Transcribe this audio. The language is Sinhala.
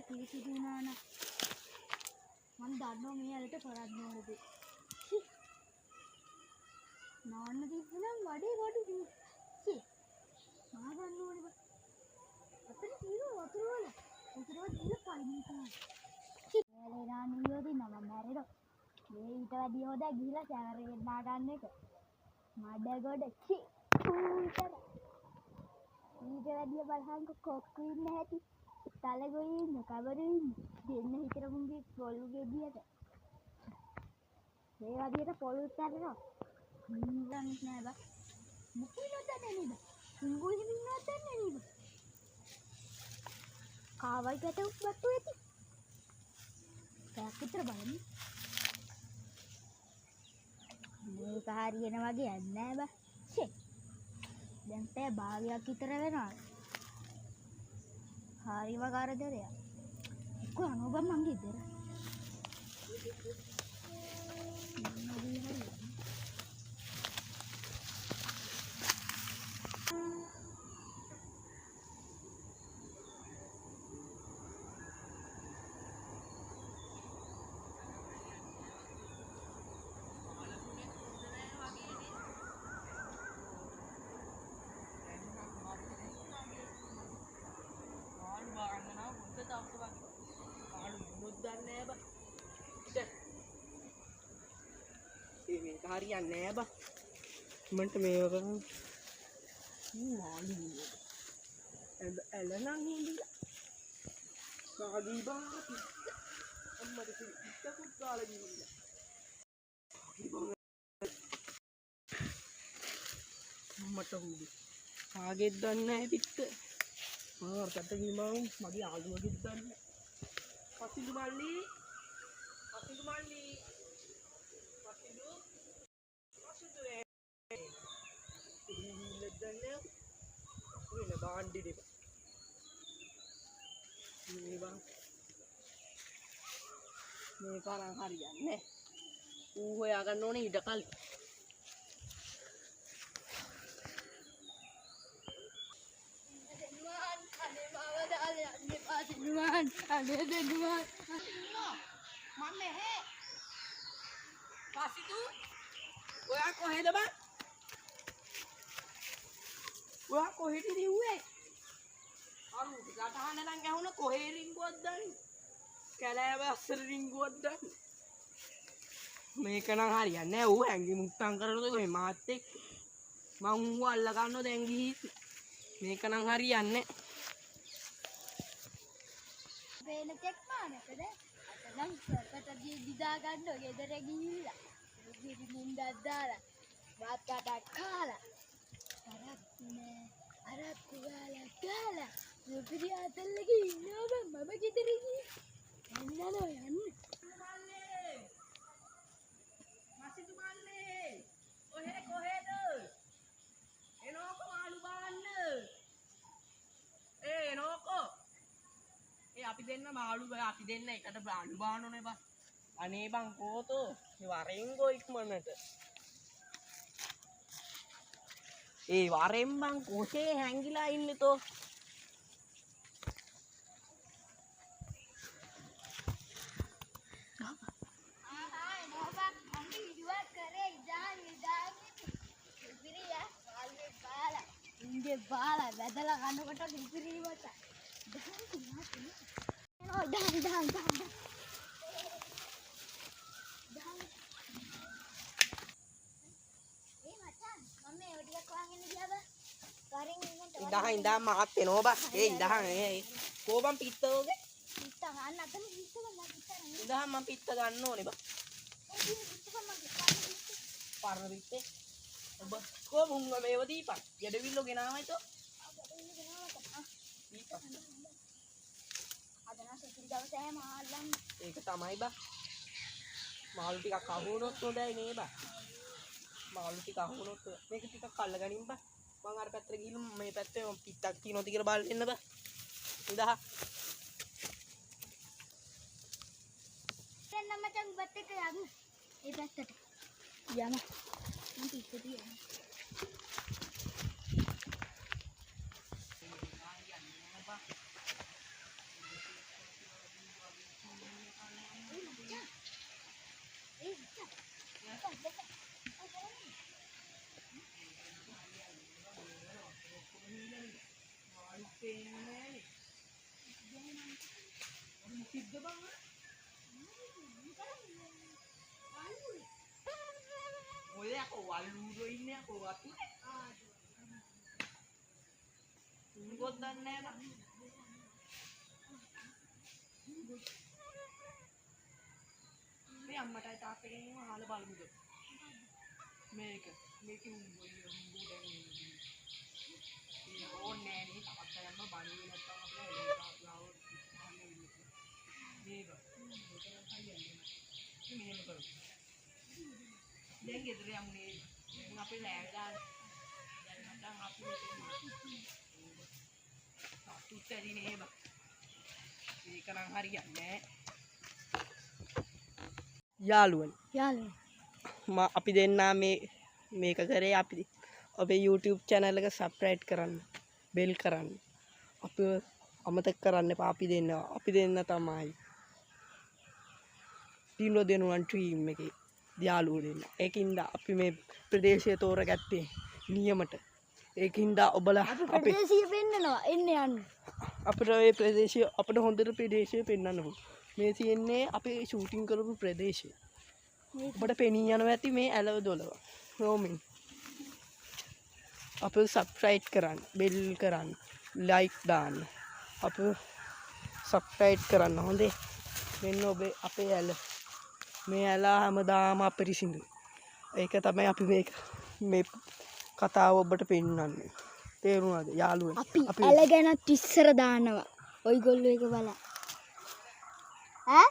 පිළිසිදු වුණා නම් මම දන්නවා මේ ඇලට කරන්න ඕනද. නාන්න තිබුණා වඩේ වඩු මා ගන්න ඕනේ බා. අතන තියෙනවා වතුර වල. වතුර වල දීලා පයින් තමයි. එයාලේ නානියෝ දිනම මැරෙනවා. මේ ඊට වැඩි හොද ගිහිලා සැරේ නා ගන්න එක. මඩ ගොඩ ඌතර. ඊට වැඩි බලහංක කොක්කු ඉන්න හැටි. තලගොයි ඉන්න කවරු ඉන්න. දෙන්න හිතරමුගේ පොළු ගෙඩියට. මේ වදියට පොළු උත්තරනවා. නිකන් නෑ බා. මුකිනොත් දැනෙන්නේ. ඉංගුලි මින්නොත් දැනෙන්නේ. කාවයි ගැට උත්තු ඇති. පැක්කිතර බලන්න. මේක හරියන වගේ නෑ බා. දැන් පැය භාගයක් විතර වෙනවා. හරිම කරදරයක්. කොහොමද ඔබ මං ගෙදර? මේක හරියන්නේ නෑ බා. මන්ට මේක මාළු එළ නම් හින්දිලා. සාදී බා. අම්මට පිටකුත් ගාලා ගිහිල්ලා. අම්මට හුදු. කාගෙත් දන්නේ නැහැ පිට. මාර්කට ගිහම මගේ ආලුවගෙත් දන්නේ නැහැ. පසිදු මල්ලි. පසිදු මල්ලි. ini bandi deh pak ini bang ini karang harian nih ya akan noni udah kali mana he kasih tuh gue aku ada bang Wah, kohe di uwe. Aduh, katahan nang kahuna kohe ringguat dan. Kala asar ringguat dan. මේක නම් හරියන්නේ නැහැ. ඌ හැංගි මුත්තම් කරනකොට මේ මාත් එක්ක මං ඌ අල්ල ගන්නව දැන් ගිහින්. මේක නම් හරියන්නේ නැහැ. වේල චෙක් මානකද? අතනම් සකට දිදා ගන්න ගෙදර ගිහිල්ලා. ගිහි මුණ්ඩක් දාලා වාත්තට කාලා. අරක්කු ගාලා මුපිරි අතල්ලගේ ඉන්නවා මම ගෙදර ගිහින් එන්නලෝ යන්න මල්ලේ මාසිදු මල්ලේ ඔහෙ කොහෙද එනෝකෝ මාළු බාන්න එනෝකෝ අපි දෙන්න මාළු අපි දෙන්න එකට මාළු බාන්න ඕනේ බා අනේ බං කෝතෝ මේ වරෙන් ගෝ ඉක්මනට වරෙන් බං කොහේ හැංගිලා ඉන්නේ තෝ ඉන්ගේ බාලා වැදලා කනකොට ඉතිරිවට දහන් ඉඳහන් මාත් එනවා බා ඉඳහන් කෝබම් පිත්තෝගේ පිත්ත ගන්න අතන පිත්ත ගන්න ඉඳහන් මම පිත්ත ගන්න ඕනේ බා පරණ පිත්තේ ඔබ කොමුංග මේව දීපන් යඩවිල්ලෝ ගෙනාවයි තෝ දීපන් අදනා සුපිරි දවසේ මාල්ලන් ඒක තමයි බා මාළු ටිකක් අහුනොත් හොඳයි නේ බා මාළු ටික අහුනොත් මේක ටිකක් අල්ල ගනින් බා මං අර පැත්තට ගිහින් මේ පැත්තේ පිටක් තියනවාද කියලා බලන්න එන්න බා ඉඳහා දැන් නම් මචං බත් එක යන්න ඒ පැත්තට යන්න මම පිටට යන්න ඔය යකෝ වල්ලුරෝ ඉන්නේ යකෝ වතුරේ. උන්ගොත් දන්නේ නැහැ නේද? මේ අම්මටයි තාත්තගෙන් අහලා බලමුද? මේක උන්ගොයි උන්ගෝ දැන් ඉන්නේ. ඕනේ නේ තාත්තා යන්න බණුවේ නැත්තම් අපිට ලාව මේක මෙහෙම කරමු. දැන් ගෙදර යමු නේ. දැන් අපි ලෑවිලා දැන් නැත්තම් අපි තුත්තරි නේ බා. මේක නම් හරියන්නේ නැහැ. යාළුවනේ අපි දෙන්නා මේක කරේ අපි අපේ YouTube channel එක subscribe කරන්න bell කරන්න අපි අමතක කරන්න එපා අපි දෙන්න තමයි ටීම් වල දෙනුවන් ටීම් එකේ යාළුවෝ දෙන්න ඒකින්ද අපි මේ ප්‍රදේශය තෝරගත්තේ නියමට ඒකින්ද ඔබලා අපි ප්‍රදේශය පෙන්නනවා එන්න යන්න අපිට මේ ප්‍රදේශය අපිට හොඳට ප්‍රදේශය පෙන්වන්න ඕන මේ තියෙන්නේ අපේ ෂූටින් කරපු ප්‍රදේශය ඔබට පෙනී යනවා ඇති මේ ඇලව දොලව රෝමින් අපේ සබ්ස්ක්‍රයිබ් කරන්න බෙල් කරන්න ලයික් දාන්න අපේ සබ්ස්ක්‍රයිබ් කරන්න හොඳේ මෙන්න ඔබේ අපේ ඇල මේ ඇලා හැමදාම අපිරිසිදුයි ඒක තමයි අපි මේ කතාව ඔබට පෙන්වන්නේ තේරුණාද යාළුවනේ අපි ඇල ගැනත් ඉස්සර දානවා ඔයගොල්ලෝ එක බලන්න ඈ